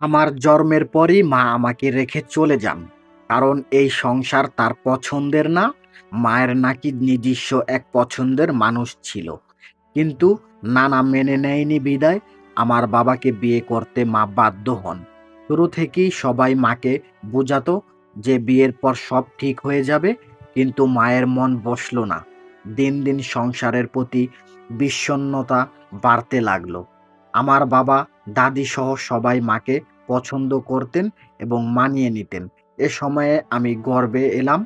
আমার জন্মের পরই মা আমাকে রেখে চলে যান। কারণ এই সংসার তার পছন্দের না। মায়ের নাকি নিজস্ব এক পছন্দের মানুষ ছিল। কিন্তু নানা মেনে নেয়নি বিদায় আমার বাবাকে বিয়ে করতে মা বাধ্য হন। শুরু থেকেই সবাই মাকে বোঝাতো যে বিয়ের পর সব ঠিক হয়ে যাবে, কিন্তু মায়ের মন বসল না। দিন দিন সংসারের প্রতি বিষণ্ণতা বাড়তে লাগলো। আমার বাবা, দাদি সহ সবাই মাকে পছন্দ করতেন এবং মানিয়ে নিতেন। এ সময়ে আমি গর্ভে এলাম।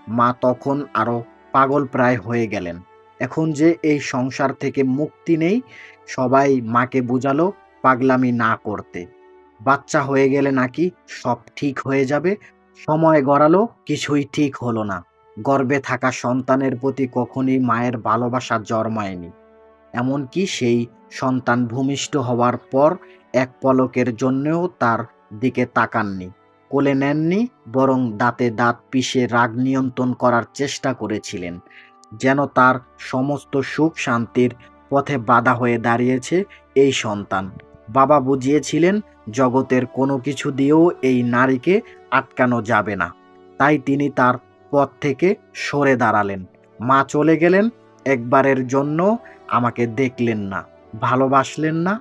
মা তখন আরো পাগল প্রায় হয়ে গেলেন। এখন যে এই সংসার থেকে মুক্তি নেই, সবাই মাকে বুঝালো পাগলামি না করতে। বাচ্চা হয়ে গেলে নাকি সব ঠিক হয়ে যাবে। সময় গড়ালো, কিছুই ঠিক হলো না। গর্ভে থাকা সন্তানের প্রতি কখনই মায়ের ভালোবাসা জন্মায়নি। এমনকি সেই সন্তান ভূমিষ্ঠ হওয়ার পর এক পলকের জন্যও তার দিকে তাকাননি, কোলে নেননি, বরং দাঁতে দাঁত পিষে রাগ নিয়ন্ত্রণ করার চেষ্টা করেছিলেন। যেন তার সমস্ত সুখ শান্তির পথে বাধা হয়ে দাঁড়িয়েছে এই সন্তান। বাবা বুঝিয়েছিলেন জগতের কোনো কিছু দিয়েও এই নারীকে আটকানো যাবে না। তাই তিনি তার পথ থেকে সরে দাঁড়ালেন। মা চলে গেলেন, একবারের জন্য আমাকে দেখলেন না, ভালোবাসলেন না।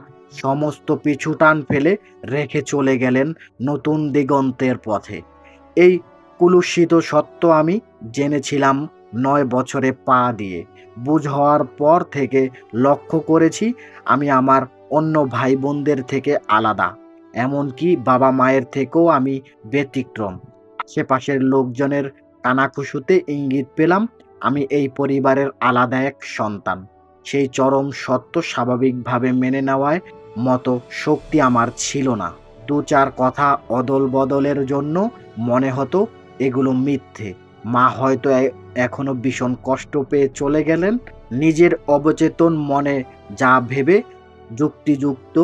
সমস্ত পিছুটান ফেলে রেখে চলে গেলেন নতুন দিগন্তের পথে। এই কুলুষিত সত্য আমি জেনেছিলাম ৯ বছরে পা দিয়ে। বুঝ হওয়ার পর থেকে লক্ষ্য করেছি আমি আমার অন্য ভাই বোনদের থেকে আলাদা। এমনকি বাবা মায়ের থেকেও আমি ব্যতিক্রম। আশেপাশের লোকজনের কানাঘুষোতে ইঙ্গিত পেলাম আমি এই পরিবারের আলাদা এক সন্তান। সেই চরম সত্য স্বাভাবিকভাবে মেনে নেওয়ার মতো শক্তি আমার ছিল না। ২-৪ কথা অদল বদলের জন্য মনে হতো এগুলো মিথ্যে। মা হয়তো এখনো ভীষণ কষ্ট পেয়ে চলে গেলেন। নিজের অবচেতন মনে যা ভেবে যুক্তিযুক্ত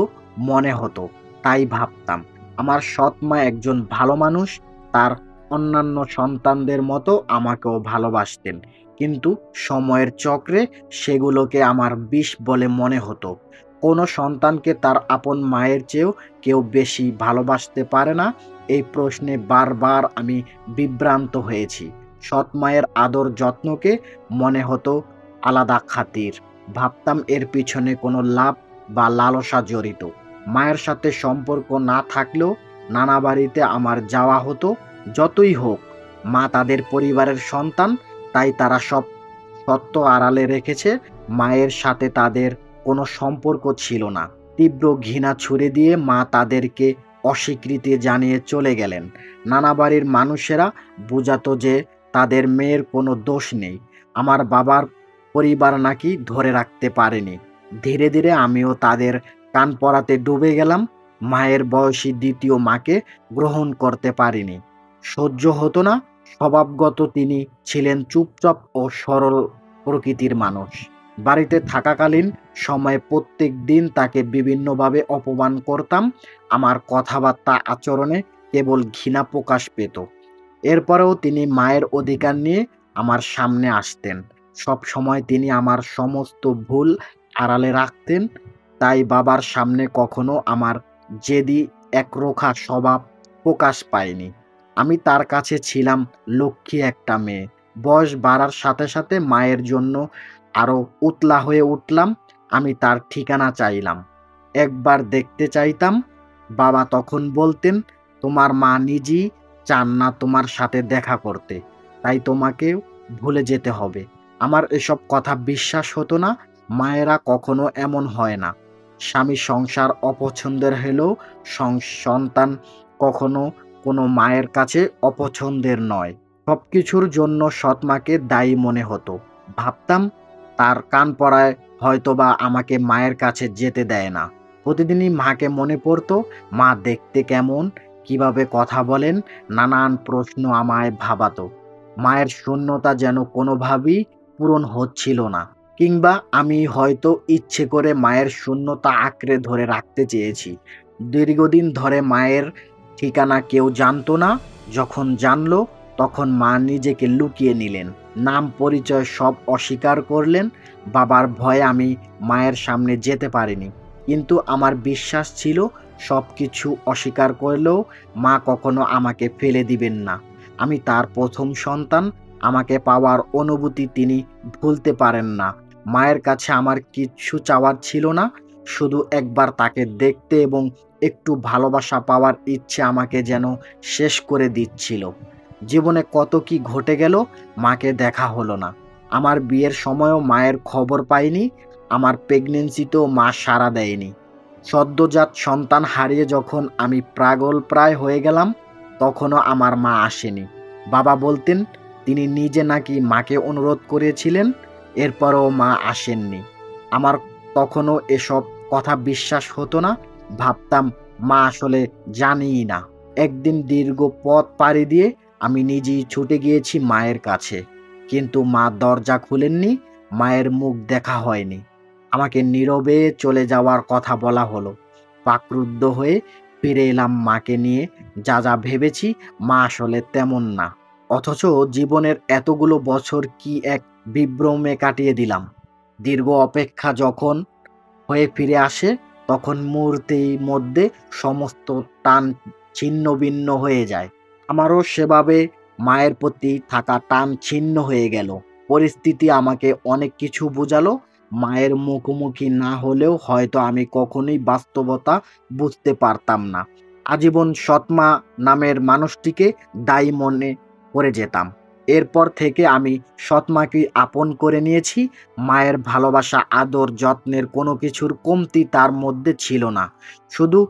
মনে হতো তাই ভাবতাম। আমার সৎ মা একজন ভালো মানুষ। তার অন্যান্য সন্তানদের মতো আমাকেও ভালোবাসতেন। কিন্তু সময়ের চক্রে সেগুলোকে আমার বিষ বলে মনে হতো। কোনো সন্তানকে তার আপন মায়ের চেয়েও কেউ বেশি ভালোবাসতে পারে না, এই প্রশ্নে বারবার আমি বিভ্রান্ত হয়েছি। সৎ মায়ের আদর যত্নকে মনে হতো আলাদা খাতির। ভাবতাম এর পিছনে কোনো লাভ বা লালসা জড়িত। মায়ের সাথে সম্পর্ক না থাকলেও নানা বাড়িতে আমার যাওয়া হতো। যতই হোক, মা তাদের পরিবারের সন্তান, তাই তারা সব সত্য আড়ালে রেখেছে। মায়ের সাথে তাদের কোনো সম্পর্ক ছিল না। তীব্র ঘৃণা ছুড়ে দিয়ে মা তাদেরকে অস্বীকৃতি জানিয়ে চলে গেলেন। নানা বাড়ির মানুষেরা বুঝাতো যে তাদের মেয়ের কোনো দোষ নেই। আমার বাবার পরিবার নাকি ধরে রাখতে পারেনি। ধীরে ধীরে আমিও তাদের কান পড়াতে ডুবে গেলাম। মায়ের বয়সী দ্বিতীয় মাকে গ্রহণ করতে পারিনি। সহ্য হতো না। স্বভাবগত তিনি ছিলেন চুপচাপ ও সরল প্রকৃতির মানুষ। বাড়িতে থাকাকালীন সময়ে প্রত্যেক দিন তাকে বিভিন্নভাবে অপমান করতাম। আমার কথাবার্তা আচরণে কেবল ঘৃণা প্রকাশ পেত। এরপরেও তিনি মায়ের অধিকার নিয়ে আমার সামনে আসতেন। সব সময় তিনি আমার সমস্ত ভুল আড়ালে রাখতেন। তাই বাবার সামনে কখনো আমার জেদি একরোখা স্বভাব প্রকাশ পায়নি। আমি তার কাছে ছিলাম লক্ষ্মী একটা মেয়ে। বয়স বাড়ার সাথে সাথে মায়ের জন্য আরো উতলা হয়ে উঠলাম। আমি তার ঠিকানা চাইলাম। একবার দেখতে চাইতাম। বাবা তখন বলতেন, তোমার মা নিজেই চান না তোমার সাথে দেখা করতে, তাই তোমাকেও ভুলে যেতে হবে। আমার এসব কথা বিশ্বাস হতো না। মায়েরা কখনো এমন হয় না। স্বামী সংসার অপছন্দের হলেও সন্তান কখনো কোনো মায়ের কাছে অপছন্দের নয়। সবকিছুর জন্য সৎমাকে দায়ী মনে হতো। ভাবতাম তার কান পড়ায় হয়তোবা আমাকে মায়ের কাছে যেতে দেয় না। প্রতিদিনই মাকে মনে পড়তো, মা দেখতে কেমন, কিভাবে কথা বলেন, নানান প্রশ্ন আমায় ভাবাতো। মায়ের শূন্যতা যেন কোনোভাবেই পূরণ হচ্ছিল না। কিংবা আমি হয়তো ইচ্ছে করে মায়ের শূন্যতা আঁকড়ে ধরে রাখতে চেয়েছি। দীর্ঘদিন ধরে মায়ের ঠিকানা কেউ জানতো না। যখন জানলো, তখন মা নিজেকে লুকিয়ে নিলেন। নাম পরিচয় সব অস্বীকার করলেন। বাবার ভয়ে আমি মায়ের সামনে যেতে পারিনি। কিন্তু আমার বিশ্বাস ছিল সবকিছু অস্বীকার করলেও মা কখনো আমাকে ফেলে দিবেন না। আমি তার প্রথম সন্তান। আমাকে পাওয়ার অনুভূতি তিনি ভুলতে পারেন না। মায়ের কাছে আমার কিচ্ছু চাওয়ার ছিল না। শুধু একবার তাকে দেখতে এবং একটু ভালোবাসা পাওয়ার ইচ্ছে আমাকে যেন শেষ করে দিচ্ছিল। জীবনে কত কি ঘটে গেল, মাকে দেখা হলো না। আমার বিয়ের সময়ও মায়ের খবর পাইনি। আমার প্রেগন্যান্সিতেও মা সাড়া দেয়নি। সদ্যোজাত সন্তান হারিয়ে যখন আমি প্রায় হয়ে গেলাম, তখনও আমার মা আসেনি। বাবা বলতেন তিনি নিজে নাকি মাকে অনুরোধ করেছিলেন, এরপরও মা আসেননি। আমার তখনও এসব কথা বিশ্বাস হতো না। ভাবতাম মা আসলে জানেই না। একদিন দীর্ঘ পথ পাড়ি দিয়ে আমি নিজেই ছুটে গিয়েছি মায়ের কাছে। কিন্তু মা দরজা খুলেননি, মায়ের মুখ দেখা হয়নি। আমাকে নীরবে চলে যাওয়ার কথা বলা হলো। বাকরুদ্ধ হয়ে ফিরে এলাম মাকে নিয়ে। যা ভেবেছি মা আসলে তেমন না। অথচ জীবনের এতগুলো বছর কি এক বিভ্রমে কাটিয়ে দিলাম। দীর্ঘ অপেক্ষা যখন হয়ে ফিরে আসে, তখন মুহূর্তের মধ্যে সমস্ত টান ছিন্ন-ভিন্ন হয়ে যায়। আমারও সেভাবে মায়ের প্রতি থাকা টান ছিন্ন হয়ে গেল। পরিস্থিতি আমাকে অনেক কিছু বোঝালো। মায়ের মুখোমুখি না হলেও হয়তো আমি কখনোই বাস্তবতা বুঝতে পারতাম না। আজীবন সৎমা নামের মানুষটিকে দায়ী মনে করে যেতাম। এরপর থেকে আমি সৎমাকে আপন করে নিয়েছি। মায়ের ভালোবাসা, আদর, যত্নের কোনো কিছুর কমতি তার মধ্যে ছিল না। শুধু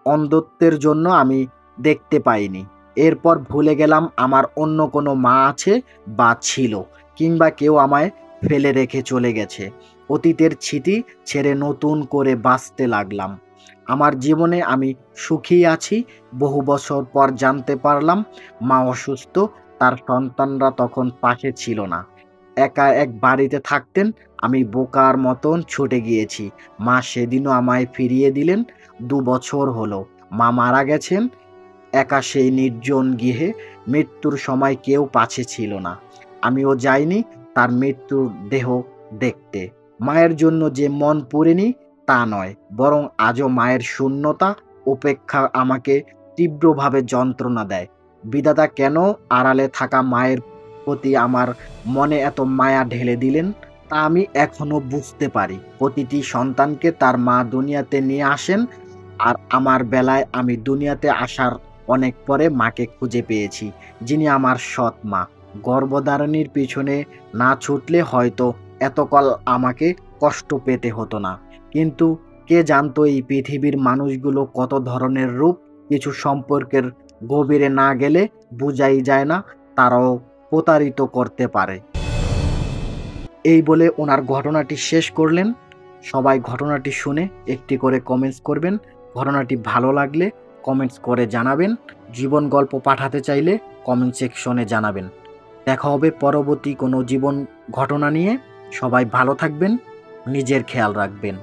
অন্ধত্বের জন্য আমি দেখতে পাইনি। এরপর ভুলে গেলাম আমার অন্য কোনো মা আছে বা ছিল, কিংবা কেউ আমায় ফেলে রেখে চলে গেছে। অতীতের স্মৃতি ছেড়ে নতুন করে বাঁচতে লাগলাম। আমার জীবনে আমি সুখী আছি। বহু বছর পর জানতে পারলাম মা অসুস্থ, তার সন্তানরা তখন পাশে ছিল না। একা এক বাড়িতে থাকতেন। আমি বোকার মতন ছুটে গিয়েছি। মা সেদিনও আমায় ফিরিয়ে দিলেন। ২ বছর হলো মা মারা গেছেন। একা সেই নির্জন গৃহে। মৃত্যুর সময় কেউ পাশে ছিল না। আমিও যাইনি তার মৃত্যুর দেহ দেখতে। মায়ের জন্য যে মন পুড়েনি তা নয়, বরং আজও মায়ের শূন্যতা, উপেক্ষা আমাকে তীব্রভাবে যন্ত্রণা দেয়। বিধাতা কেন আড়ালে থাকা মায়ের প্রতি আমার মনে এত মায়া ঢেলে দিলেন, তা আমি এখনো বুঝতে পারি। প্রতিটি সন্তানকে তার মা দুনিয়াতে নিয়ে আসেন, আর আমার বেলায় আমি দুনিয়াতে আসার অনেক পরে মাকে খুঁজে পেয়েছি, যিনি আমার সৎ মা। গর্ভধারণের পিছনে না ছুটলে হয়তো এতকাল আমাকে কষ্ট পেতে হতো না। কিন্তু কে জানতো এই পৃথিবীর মানুষগুলো কত ধরনের রূপ। কিছু সম্পর্কের গভীরে না গেলে বোঝাই যায় না, তারাও প্রতারিত করতে পারে। এই বলে ওনার ঘটনাটি শেষ করলেন। সবাই ঘটনাটি শুনে একটি করে কমেন্টস করবেন। ঘটনাটি ভালো লাগলে কমেন্টস করে জানাবেন। জীবন গল্প পাঠাতে চাইলে কমেন্ট সেকশনে জানাবেন। দেখা হবে পরবর্তী কোনো জীবন ঘটনা নিয়ে। সবাই ভালো থাকবেন, নিজের খেয়াল রাখবেন।